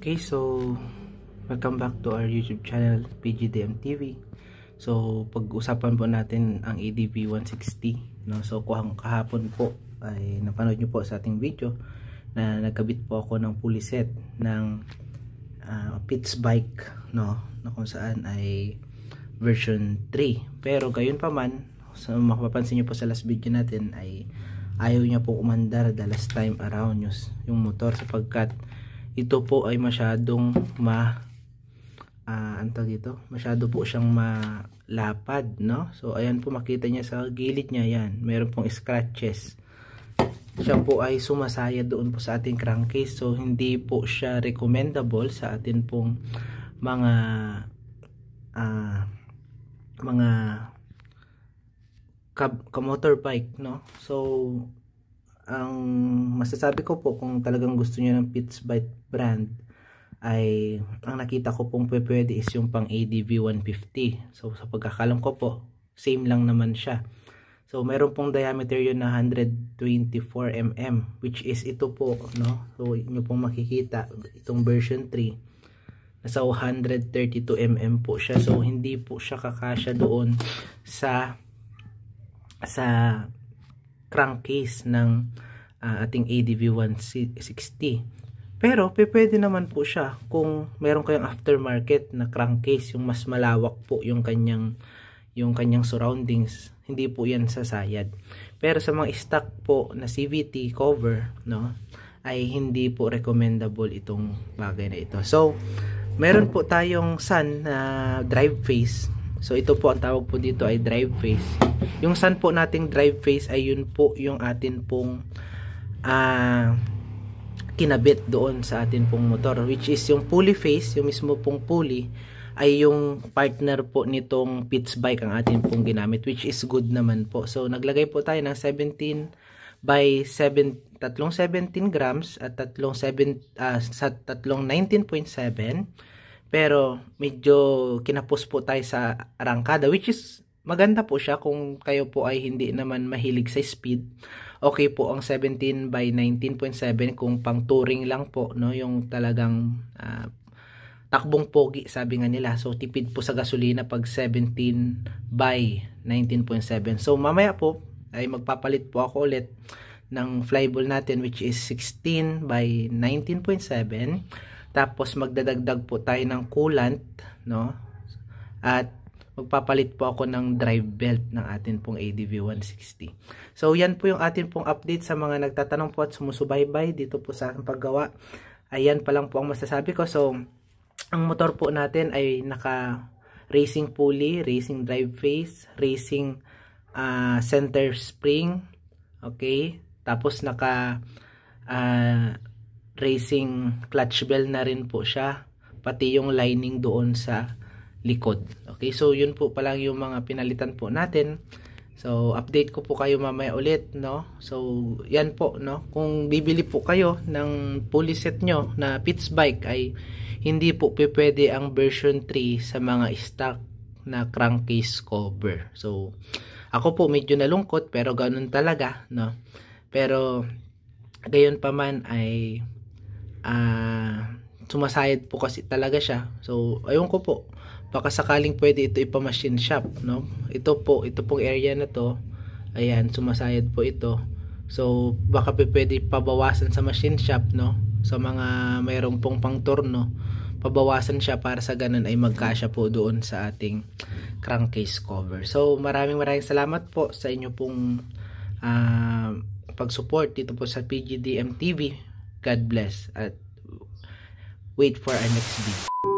Okay, so welcome back to our YouTube channel, PGDM TV. So pag-usapan po natin ang ADV 160, no? So kahapon po ay napanood nyo po sa ating video na nagkabit po ako ng pulley set ng Pitts bike, no? Na kung saan ay version 3. Pero gayon pa man, so mapapansin nyo po sa last video natin ay ayaw niya po umandar the last time around yung motor, sapagkat ito po ay masyadong masyado po siyang malapad, no? So ayan po, makita niya sa gilid niya, yan, meron pong scratches. Siya po ay sumasaya doon po sa ating crankcase, so hindi po siya recommendable sa atin pong mga motorbike, no? So ang masasabi ko po, kung talagang gusto niyo ng Pitts bike brand, ay ang nakita ko pong pwede is yung pang ADV 150. So sa pagkakalam ko po, same lang naman siya. So meron pong diameter yun na 124 mm, which is ito po, no? So inyo pong makikita itong version 3 nasa 132 mm po siya. So hindi po siya kakasya doon sa crankcase ng ating ADV 160. Pero pwede naman po siya kung meron kayong aftermarket na crankcase, yung mas malawak po yung kanyang surroundings, hindi po yan sasayad. Pero sa mga stock po na CVT cover, no, ay hindi po recommendable itong bagay na ito. So meron po tayong Sun na drive face. So ito po, ang tawag po dito ay drive face. Yung Sun po nating drive face ay yun po yung atin pong kinabit doon sa atin pong motor, which is yung pulley face, yung mismo pong pulley ay yung partner po nitong Pitts bike ang atin pong ginamit, which is good naman po. So naglagay po tayo ng 17 by 7, tatlong 17 grams at tatlong 19.7. Pero medyo kinapos po tayo sa arangkada, which is maganda po siya kung kayo po ay hindi naman mahilig sa speed. Okay po ang 17 by 19.7 kung pang touring lang po, no, yung talagang takbong pogi, sabi nga nila. So tipid po sa gasolina pag 17 by 19.7. So mamaya po ay magpapalit po ako ulit ng flyball natin, which is 16 by 19.7. Tapos magdadagdag po tayo ng coolant, no? At magpapalit po ako ng drive belt ng atin pong ADV 160. So yan po yung atin pong update sa mga nagtatanong po at sumusubaybay dito po sa aking paggawa. Ayan pa lang po ang masasabi ko. So ang motor po natin ay naka racing pulley, racing drive face, racing center spring, okay? Tapos naka racing clutch bell na rin po siya, pati yung lining doon sa likod. Okay, so yun po palang yung mga pinalitan po natin. So update ko po kayo mamaya ulit, no? So yan po, no? Kung bibili po kayo ng pulley set nyo na Pitts bike, ay hindi po pwede ang version 3 sa mga stock na crankcase cover. So ako po medyo nalungkot, pero ganun talaga, no? Pero gayon pa man ay sumasayad po kasi talaga siya. So ayun ko po, baka sakaling pwede ito ipa-machine shop, no? Ito pong area na to, ayan, sumasayad po ito. So baka pwede pabawasan sa machine shop, no? Sa mga mayroong pong pang torno, pabawasan siya para sa ganun ay magkasya po doon sa ating crankcase cover. So maraming salamat po sa inyo pong pag-support dito po sa PGDM TV. God bless, at wait for our next video.